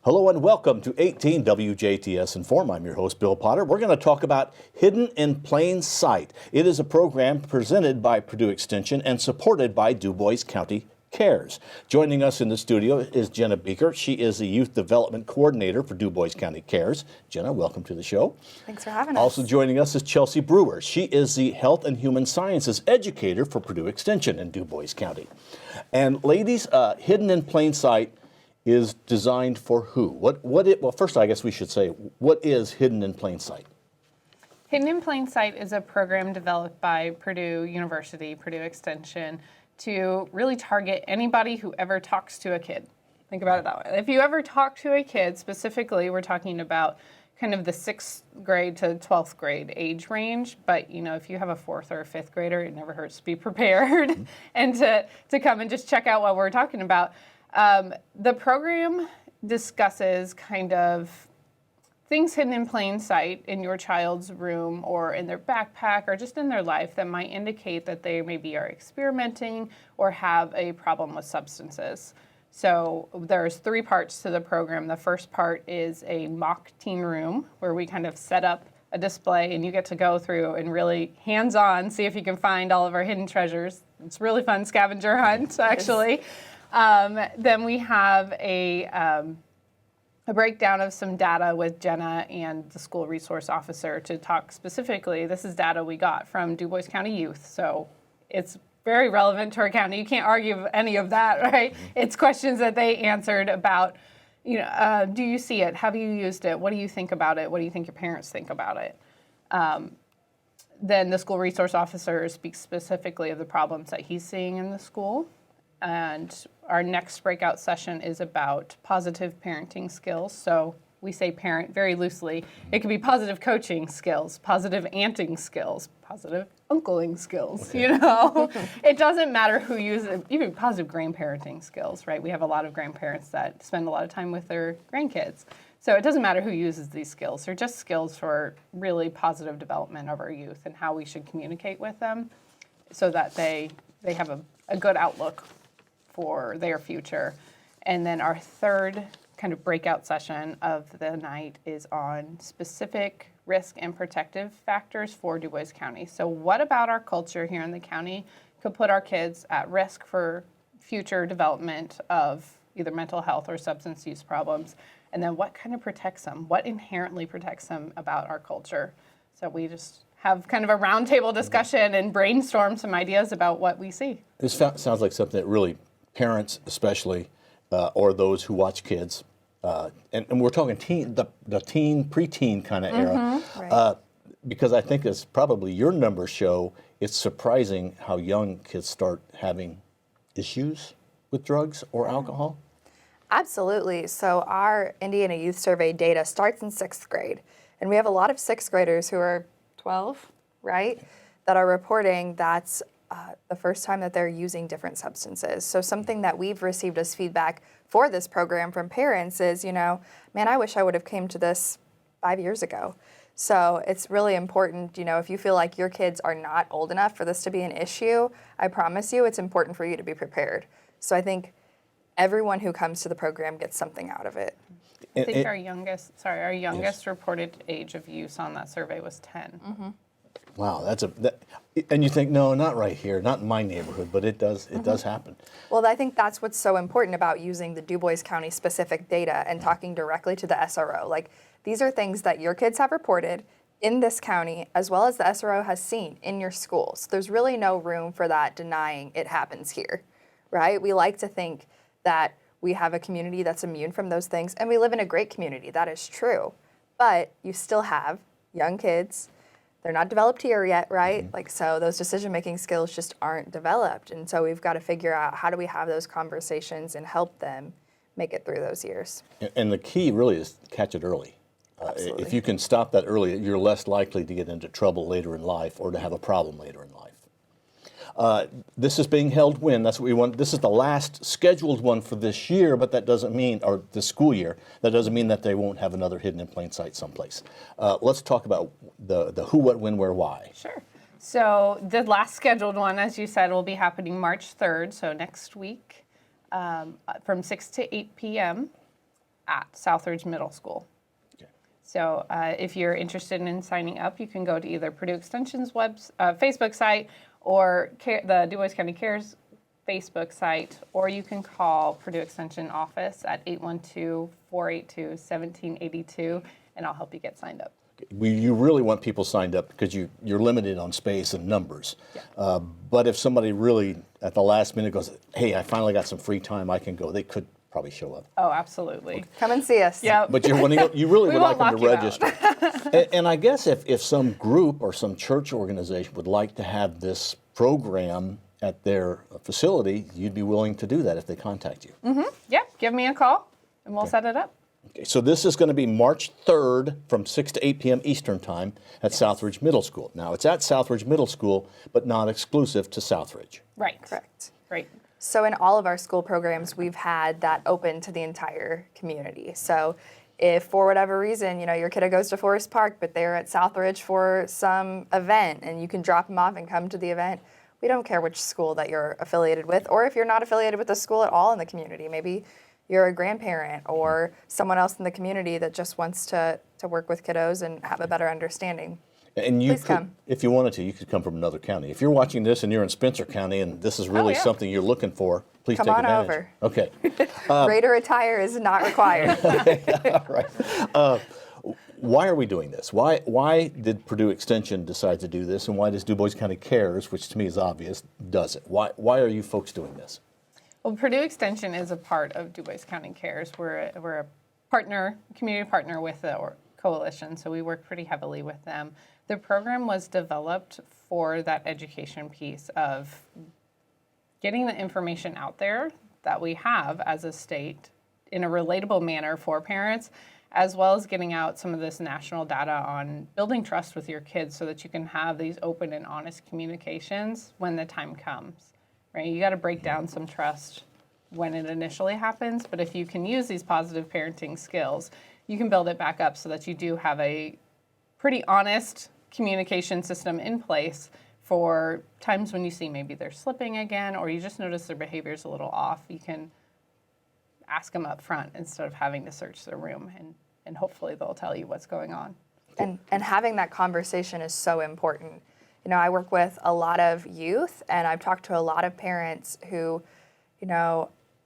Hello and welcome to 18 WJTS in.form. I'm your host, Bill Potter. We're going to talk about Hidden in Plain Sight. It is a program presented by Purdue Extension and supported by Dubois County Cares. Joining us in the studio is Jenna Bieker. She is the Youth Development Coordinator for Dubois County Cares. Jenna, welcome to the show. Thanks for having us. Also joining us is Chelsea Brewer. She is the Health and Human Sciences Educator for Purdue Extension in Dubois County. And ladies, Hidden in Plain Sight is designed for who? Well, first, I guess we should say, what is Hidden in Plain Sight? Hidden in Plain Sight is a program developed by Purdue University, Purdue Extension, to really target anybody who ever talks to a kid. Think about it that way. If you ever talk to a kid, specifically, we're talking about kind of the 6th grade to 12th grade age range. But, you know, if you have a 4th or a 5th grader, it never hurts to be prepared and to come and just check out what we're talking about. The program discusses kind of things hidden in plain sight in your child's room or in their backpack or just in their life that might indicate that they maybe are experimenting or have a problem with substances. So there's 3 parts to the program. The first part is a mock teen room where we kind of set up a display and you get to go through and really hands-on see if you can find all of our hidden treasures. It's a really fun scavenger hunt, actually. Then we have a breakdown of some data with Jenna and the school resource officer to talk specifically. This is data we got from Dubois County Youth, so it's very relevant to our county. You can't argue any of that, right? It's questions that they answered about, you know, do you see it? Have you used it? What do you think about it? What do you think your parents think about it? Then the school resource officer speaks specifically of the problems that he's seeing in the school. And our next breakout session is about positive parenting skills. So we say parent very loosely. It could be positive coaching skills, positive aunting skills, positive uncling skills, you know. It doesn't matter who uses it, even positive grandparenting skills, right? We have a lot of grandparents that spend a lot of time with their grandkids. So it doesn't matter who uses these skills. They're just skills for really positive development of our youth and how we should communicate with them so that they have a good outlook for their future. And then our third kind of breakout session of the night is on specific risk and protective factors for Dubois County. So what about our culture here in the county could put our kids at risk for future development of either mental health or substance use problems? And then what kind of protects them? What inherently protects them about our culture? So we just have kind of a roundtable discussion and brainstorm some ideas about what we see. This sounds like something that really parents especially, or those who watch kids, and we're talking the teen, preteen kind of era, right. Because I think as probably your numbers show, it's surprising how young kids start having issues with drugs or alcohol. Absolutely. So our Indiana Youth Survey data starts in 6th grade, and we have a lot of 6th graders who are 12, right, that are reporting that's the first time that they're using different substances. So something that we've received as feedback for this program from parents is, you know, man, I wish I would have came to this 5 years ago. So it's really important, you know, if you feel like your kids are not old enough for this to be an issue, I promise you it's important for you to be prepared. So I think everyone who comes to the program gets something out of it. I think our youngest reported age of use on that survey was 10. Mm-hmm. Wow, and you think, no, not right here, not in my neighborhood, but it does happen. Well, I think that's what's so important about using the Dubois County specific data and talking directly to the SRO. Like, these are things that your kids have reported in this county, as well as the SRO has seen in your schools. There's really no room for that denying it happens here, right? We like to think that we have a community that's immune from those things, and we live in a great community. That is true. But you still have young kids. They're not developed here yet, right? Mm-hmm. Like, so those decision-making skills just aren't developed. And so we've got to figure out how do we have those conversations and help them make it through those years. And the key really is catch it early. If you can stop that early, you're less likely to get into trouble later in life or to have a problem later in life. This is being held when? That's what we want. This is the last scheduled one for this year, but that doesn't mean, or the school year, that doesn't mean that they won't have another Hidden in Plain Sight someplace. Let's talk about the who, what, when, where, why. Sure. So the last scheduled one, as you said, will be happening March 3rd, so next week, from 6 to 8 p.m. at Southridge Middle School. Okay. So if you're interested in signing up, you can go to either Purdue Extension's Facebook site or the Dubois County Cares Facebook site, or you can call Purdue Extension office at 812-482-1782, and I'll help you get signed up. You really want people signed up because you're limited on space and numbers. Yeah. But if somebody really at the last minute goes, hey, I finally got some free time, I can go, they could probably show up. Oh, absolutely. Come and see us. Yeah. But you really would like won't them to lock you out. register. And I guess if some group or some church organization would like to have this program at their facility, you'd be willing to do that if they contact you. Mm-hmm. Yeah, give me a call and we'll set it up. Okay, so this is going to be March 3rd from 6 to 8 p.m. Eastern Time at Southridge Middle School. Now, it's at Southridge Middle School, but not exclusive to Southridge. Right. Correct. Right. So in all of our school programs, we've had that open to the entire community. So if for whatever reason, your kiddo goes to Forest Park, but they're at Southridge for some event and you can drop them off and come to the event, we don't care which school that you're affiliated with, or if you're not affiliated with a school at all in the community. Maybe you're a grandparent or someone else in the community that just wants to work with kiddos and have a better understanding. And you Please could, come. if you wanted to, you could come from another county. If you're watching this and you're in Spencer County and this is really yeah. something you're looking for, please Come take on advantage. over. Okay. Raider attire is not required. All right. Why are we doing this? Why did Purdue Extension decide to do this, and why does Dubois County Cares, which to me is obvious, does it? Why are you folks doing this? Well, Purdue Extension is a part of Dubois County Cares. We're a community partner with the coalition, so we work pretty heavily with them. The program was developed for that education piece of getting the information out there that we have as a state in a relatable manner for parents, as well as getting out some of this national data on building trust with your kids so that you can have these open and honest communications when the time comes, right? You got to break down some trust when it initially happens, but if you can use these positive parenting skills, you can build it back up so that you do have a pretty honest communication system in place for times when you see maybe they're slipping again, or you just notice their behavior's a little off. You can ask them up front instead of having to search their room, and hopefully they'll tell you what's going on. And having that conversation is so important. I work with a lot of youth, and I've talked to a lot of parents who,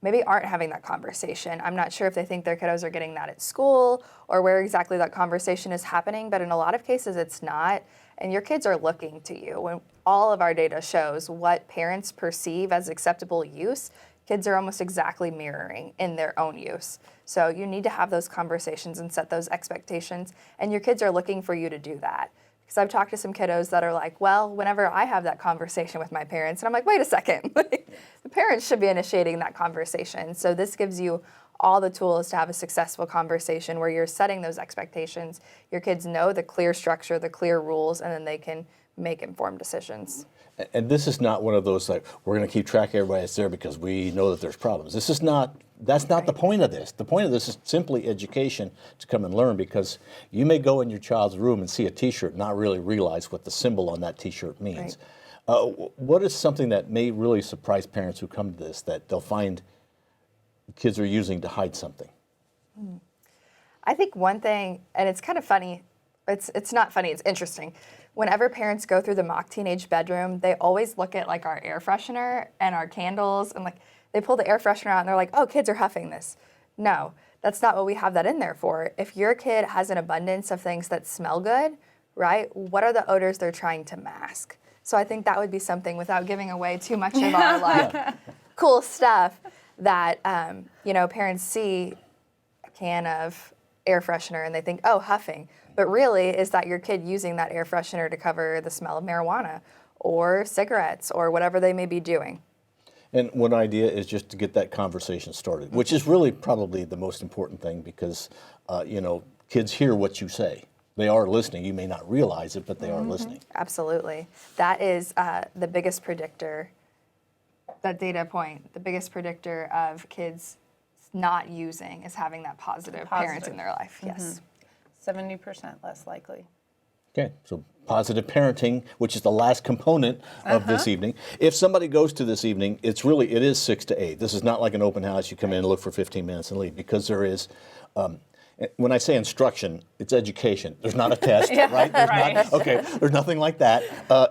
maybe aren't having that conversation. I'm not sure if they think their kiddos are getting that at school or where exactly that conversation is happening, but in a lot of cases it's not. And your kids are looking to you. When all of our data shows what parents perceive as acceptable use, kids are almost exactly mirroring in their own use. So you need to have those conversations and set those expectations, and your kids are looking for you to do that. Because I've talked to some kiddos that are like, well, whenever I have that conversation with my parents, and I'm like, wait a second, the parents should be initiating that conversation. So this gives you all the tools to have a successful conversation where you're setting those expectations. Your kids know the clear structure, the clear rules, and then they can make informed decisions. And this is not one of those like, we're going to keep track of everybody that's there because we know that there's problems. That's not the point of this. The point of this is simply education to come and learn, because you may go in your child's room and see a T-shirt and not really realize what the symbol on that T-shirt means. Right. What is something that may really surprise parents who come to this that they'll find kids are using to hide something? I think one thing, and it's kind of funny, it's not funny, it's interesting. Whenever parents go through the mock teenage bedroom, they always look at like our air freshener and our candles, and like they pull the air freshener out and they're like, oh, kids are huffing this. No, that's not what we have that in there for. If your kid has an abundance of things that smell good, right, what are the odors they're trying to mask? So I think that would be something, without giving away too much of our cool stuff, that parents see a can of air freshener and they think, oh, huffing. But really, is that your kid using that air freshener to cover the smell of marijuana or cigarettes or whatever they may be doing? And one idea is just to get that conversation started, which is really probably the most important thing, because, kids hear what you say. They are listening. You may not realize it, but they are listening. Absolutely. That is the biggest predictor, that data point, the biggest predictor of kids not using is having that positive parents in their life. Yes. 70% less likely. Okay, so positive parenting, which is the last component of this evening. If somebody goes to this evening, it is 6 to 8. This is not like an open house. You come in and look for 15 minutes and leave, because there is, when I say instruction, it's education. There's not a test, right? There's Right. there's nothing like that.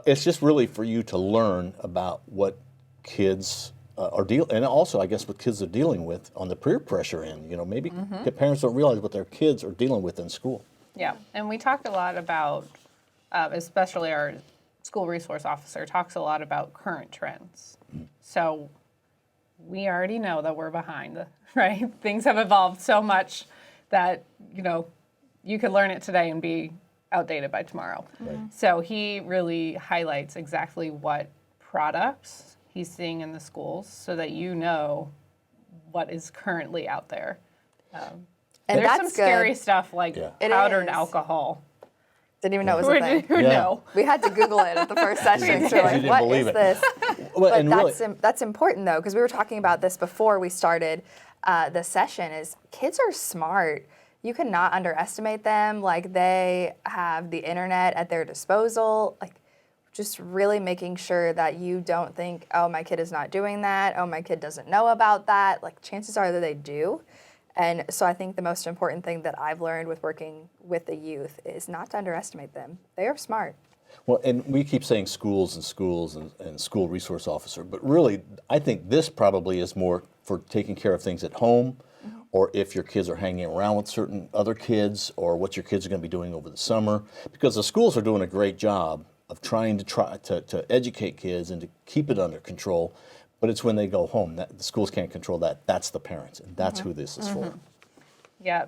It's just really for you to learn about what kids are dealing, and also I guess what kids are dealing with on the peer pressure end. Maybe the parents don't realize what their kids are dealing with in school. Yeah, and we talked a lot about, especially our school resource officer talks a lot about current trends. So we already know that we're behind, right? Things have evolved so much that, you could learn it today and be outdated by tomorrow. Right. So he really highlights exactly what products he's seeing in the schools so that you know what is currently out there. And There's that's some scary stuff like It powdered is. alcohol. Didn't even know it was a thing. Who know? We had to Google it at the first session. So we're You like, didn't what believe is it. this? Well, But and really, that's important, though, because we were talking about this before we started the session, is kids are smart. You cannot underestimate them. Like, they have the internet at their disposal. Like, just really making sure that you don't think, oh, my kid is not doing that. Oh, my kid doesn't know about that. Like, chances are that they do. And so I think the most important thing that I've learned with working with the youth is not to underestimate them. They are smart. well, and we keep saying schools and school resource officer, but really, I think this probably is more for taking care of things at home, or if your kids are hanging around with certain other kids, or what your kids are going to be doing over the summer, because the schools are doing a great job of trying to educate kids and to keep it under control. But it's when they go home that the schools can't control that. That's the parents, and that's who this is for. Yeah,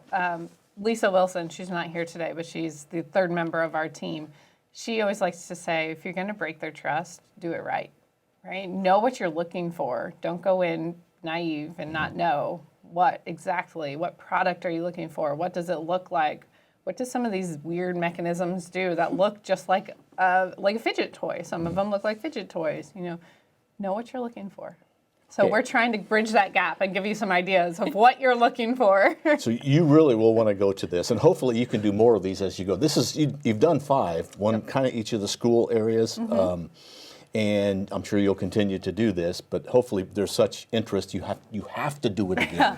Lisa Wilson, she's not here today, but she's the third member of our team. She always likes to say, if you're going to break their trust, do it right? Know what you're looking for. Don't go in naive and not know what product are you looking for? What does it look like? What do some of these weird mechanisms do that look just like a fidget toy? Some of them look like fidget toys. Know what you're looking for. So we're trying to bridge that gap and give you some ideas of what you're looking for. So you really will want to go to this, and hopefully you can do more of these as you go. You've done 5, one kind of each of the school areas, and I'm sure you'll continue to do this. But hopefully there's such interest, you have to do it again.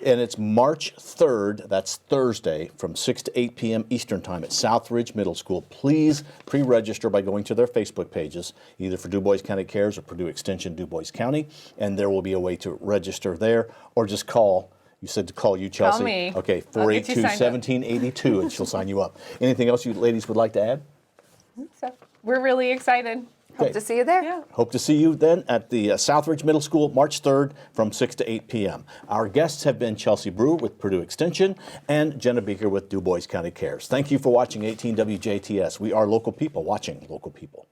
And it's March 3rd. That's Thursday, from 6 to 8 p.m. Eastern Time at Southridge Middle School. Please pre-register by going to their Facebook pages, either for Dubois County Cares or Purdue Extension Dubois County, and there will be a way to register there, or just call. You said to call you, Chelsea. Call me. Okay, I'll get you signed up. 482-1782, and she'll sign you up. Anything else you ladies would like to add? So we're really excited. Hope to see you there. Yeah. Hope to see you then at the Southridge Middle School, March 3rd from 6 to 8 p.m. Our guests have been Chelsea Brewer with Purdue Extension and Jenna Bieker with Dubois County Cares. Thank you for watching 18 WJTS. We are local people watching local people.